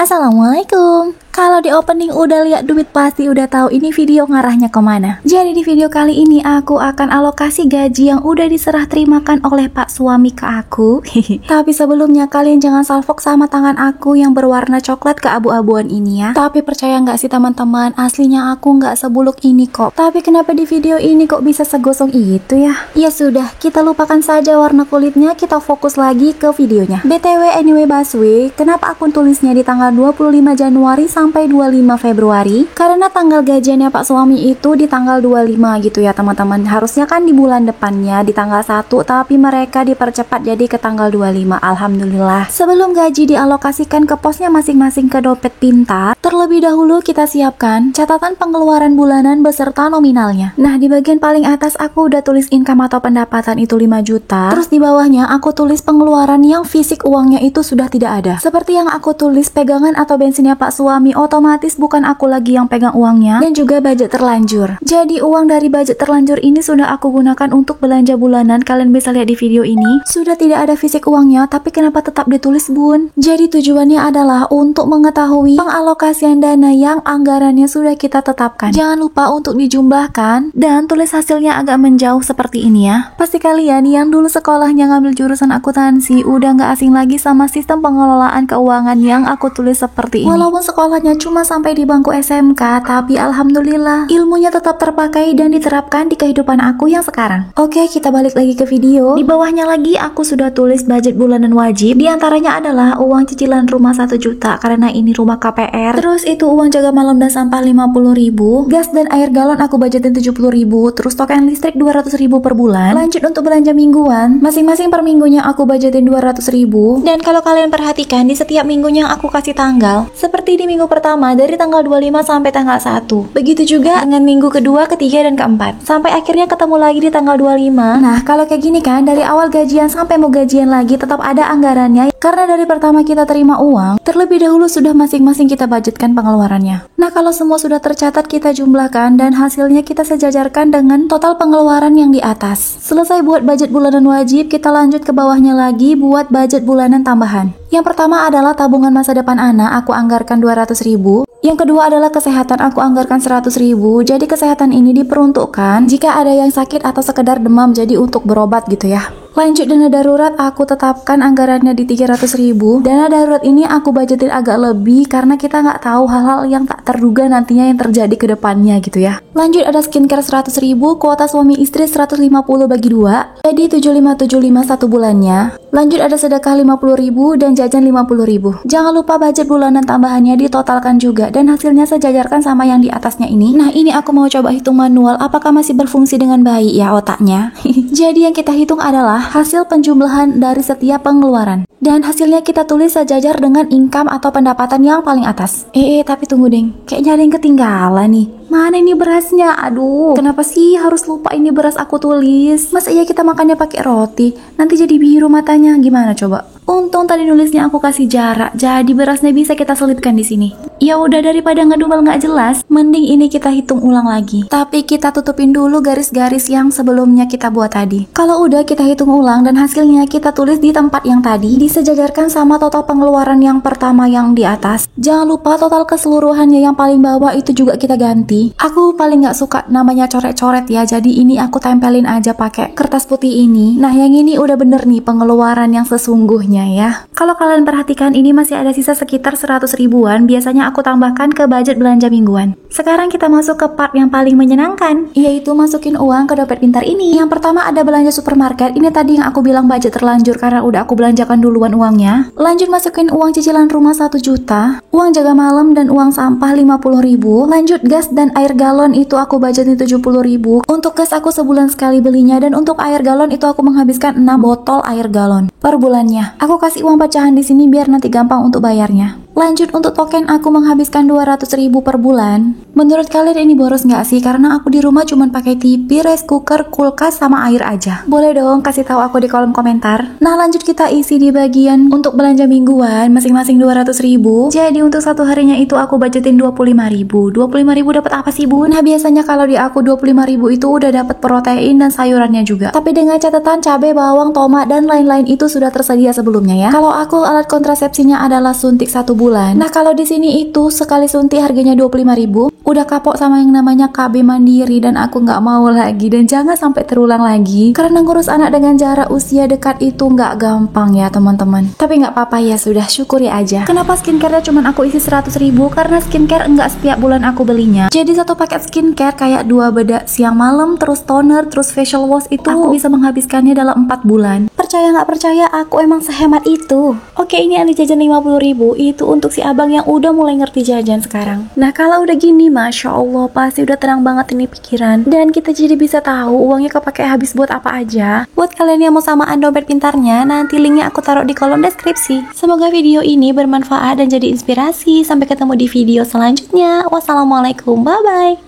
Assalamualaikum. Kalau di opening udah lihat duit pasti udah tahu ini video ngarahnya kemana. Jadi di video kali ini aku akan alokasi gaji yang udah diserah terimakan oleh pak suami ke aku. Tapi sebelumnya kalian jangan salfok sama tangan aku yang berwarna coklat keabu-abuan ini ya. Tapi percaya nggak sih teman-teman, aslinya aku nggak sebuluk ini kok. Tapi kenapa di video ini kok bisa segosong itu ya? Ya sudah, kita lupakan saja warna kulitnya, kita fokus lagi ke videonya. BTW anyway Baswe, kenapa akun tulisnya di tanggal 25 Januari sampai 25 Februari? Karena tanggal gajiannya pak suami itu di tanggal 25 gitu ya teman-teman. Harusnya kan di bulan depannya di tanggal 1, tapi mereka dipercepat jadi ke tanggal 25. Alhamdulillah. Sebelum gaji dialokasikan ke posnya masing-masing ke dompet pintar, terlebih dahulu kita siapkan catatan pengeluaran bulanan beserta nominalnya. Nah, di bagian paling atas aku udah tulis income atau pendapatan itu 5 juta. Terus di bawahnya aku tulis pengeluaran yang fisik uangnya itu sudah tidak ada. Seperti yang aku tulis pegangan atau bensinnya pak suami, otomatis bukan aku lagi yang pegang uangnya, dan juga budget terlanjur. Jadi uang dari budget terlanjur ini sudah aku gunakan untuk belanja bulanan. Kalian bisa lihat di video ini, sudah tidak ada fisik uangnya, tapi kenapa tetap ditulis bun? Jadi tujuannya adalah untuk mengetahui pengalokasian dana yang anggarannya sudah kita tetapkan. Jangan lupa untuk dijumlahkan dan tulis hasilnya agak menjauh seperti ini ya. Pasti kalian yang dulu sekolahnya ngambil jurusan akuntansi udah nggak asing lagi sama sistem pengelolaan keuangan yang aku tulis seperti ini. Walaupun sekolahnya cuma sampai di bangku SMK, tapi alhamdulillah ilmunya tetap terpakai dan diterapkan di kehidupan aku yang sekarang. Oke, kita balik lagi ke video. Di bawahnya lagi aku sudah tulis budget bulanan wajib. Di antaranya adalah uang cicilan rumah 1 juta karena ini rumah KPR. Terus itu uang jaga malam dan sampah 50.000. Gas dan air galon aku budgetin 70.000. Terus token listrik 200.000 per bulan. Lanjut untuk belanja mingguan, masing-masing per minggunya aku budgetin 200.000. Dan kalau kalian perhatikan di setiap minggunya aku kasih tanggal. Seperti di minggu pertama dari tanggal 25 sampai tanggal 1. Begitu juga dengan minggu kedua, ketiga, dan keempat. Sampai akhirnya ketemu lagi di tanggal 25. Nah, kalau kayak gini kan, dari awal gajian sampai mau gajian lagi tetap ada anggarannya. Karena dari pertama kita terima uang, terlebih dahulu sudah masing-masing kita budgetkan pengeluarannya. Nah, kalau semua sudah tercatat kita jumlahkan dan hasilnya kita sejajarkan dengan total pengeluaran yang di atas. Selesai buat budget bulanan wajib, kita lanjut ke bawahnya lagi buat budget bulanan tambahan. Yang pertama adalah tabungan masa depan anak, aku anggarkan 200.000. Yang kedua adalah kesehatan, aku anggarkan 100.000. Jadi kesehatan ini diperuntukkan jika ada yang sakit atau sekedar demam, jadi untuk berobat gitu ya. Lanjut dana darurat, aku tetapkan anggarannya di 300.000. Dana darurat ini aku budgetin agak lebih karena kita nggak tahu hal-hal yang tak terduga nantinya yang terjadi ke depannya gitu ya. Lanjut ada skincare 100.000, kuota suami istri 150 bagi 2, jadi 7575 satu bulannya. Lanjut ada sedekah 50.000 dan jajan 50.000. Jangan lupa budget bulanan tambahannya ditotalkan juga dan hasilnya sejajarkan sama yang di atasnya ini. Nah, ini aku mau coba hitung manual apakah masih berfungsi dengan baik ya otaknya. Jadi yang kita hitung adalah hasil penjumlahan dari setiap pengeluaran. Dan hasilnya kita tulis sejajar dengan income atau pendapatan yang paling atas. Tapi tunggu deng, kayaknya ada yang ketinggalan nih. Mana ini berasnya? Aduh, kenapa sih harus lupa ini beras aku tulis? Masa iya kita makannya pakai roti? Nanti jadi biru matanya, gimana coba? Untung tadi nulisnya aku kasih jarak, jadi berasnya bisa kita selipkan di sini. Ya udah, daripada ngedumel nggak jelas, mending ini kita hitung ulang lagi. Tapi kita tutupin dulu garis-garis yang sebelumnya kita buat tadi. Kalau udah kita hitung ulang dan hasilnya kita tulis di tempat yang tadi, disejajarkan sama total pengeluaran yang pertama yang di atas. Jangan lupa total keseluruhannya yang paling bawah itu juga kita ganti. Aku paling nggak suka namanya coret-coret ya, jadi ini aku tempelin aja pakai kertas putih ini. Nah, yang ini udah bener nih pengeluaran yang sesungguhnya ya. Kalau kalian perhatikan ini masih ada sisa sekitar 100 ribuan, biasanya aku tambahkan ke budget belanja mingguan. Sekarang kita masuk ke part yang paling menyenangkan, yaitu masukin uang ke dompet pintar ini. Yang pertama ada belanja supermarket, ini tadi yang aku bilang budget terlanjur karena udah aku belanjakan duluan uangnya. Lanjut masukin uang cicilan rumah 1 juta, uang jaga malam dan uang sampah 50.000. Lanjut gas dan air galon itu aku budgetin 70.000. Untuk gas aku sebulan sekali belinya, dan untuk air galon itu aku menghabiskan 6 botol air galon per bulannya. Aku kasih uang pecahan di sini biar nanti gampang untuk bayarnya. Lanjut untuk token aku menghabiskan 200.000 per bulan. Menurut kalian ini boros nggak sih? Karena aku di rumah cuma pakai TV, rice cooker, kulkas, sama air aja. Boleh dong kasih tahu aku di kolom komentar. Nah, lanjut kita isi di bagian untuk belanja mingguan, masing-masing 200.000. Jadi untuk satu harinya itu aku budgetin 25.000. 25.000 dapat apa sih bun? Nah, biasanya kalau di aku 25.000 itu udah dapat protein dan sayurannya juga. Tapi dengan catatan cabai, bawang, tomat dan lain-lain itu sudah tersedia sebelumnya ya. Kalau aku alat kontrasepsinya adalah suntik 1 bulan bulan. Nah, kalau di sini itu sekali suntik harganya 25.000. Udah kapok sama yang namanya KB Mandiri dan aku nggak mau lagi, dan jangan sampai terulang lagi karena ngurus anak dengan jarak usia dekat itu nggak gampang ya teman-teman. Tapi nggak apa-apa ya, sudah syukuri aja. Kenapa skincare-nya cuman aku isi 100.000? Karena skincare enggak setiap bulan aku belinya. Jadi satu paket skincare kayak 2 bedak siang malam, terus toner, terus facial wash itu aku bisa menghabiskannya dalam 4 bulan. Percaya nggak percaya, aku emang sehemat itu. Oke, ini anti jajan 50.000 itu untuk si abang yang udah mulai ngerti jajan sekarang. Nah, kalau udah gini, Masya Allah, pasti udah tenang banget ini pikiran. Dan kita jadi bisa tahu uangnya kepake habis buat apa aja. Buat kalian yang mau samaan dompet pintarnya, nanti linknya aku taruh di kolom deskripsi. Semoga video ini bermanfaat dan jadi inspirasi. Sampai ketemu di video selanjutnya. Wassalamualaikum, bye-bye.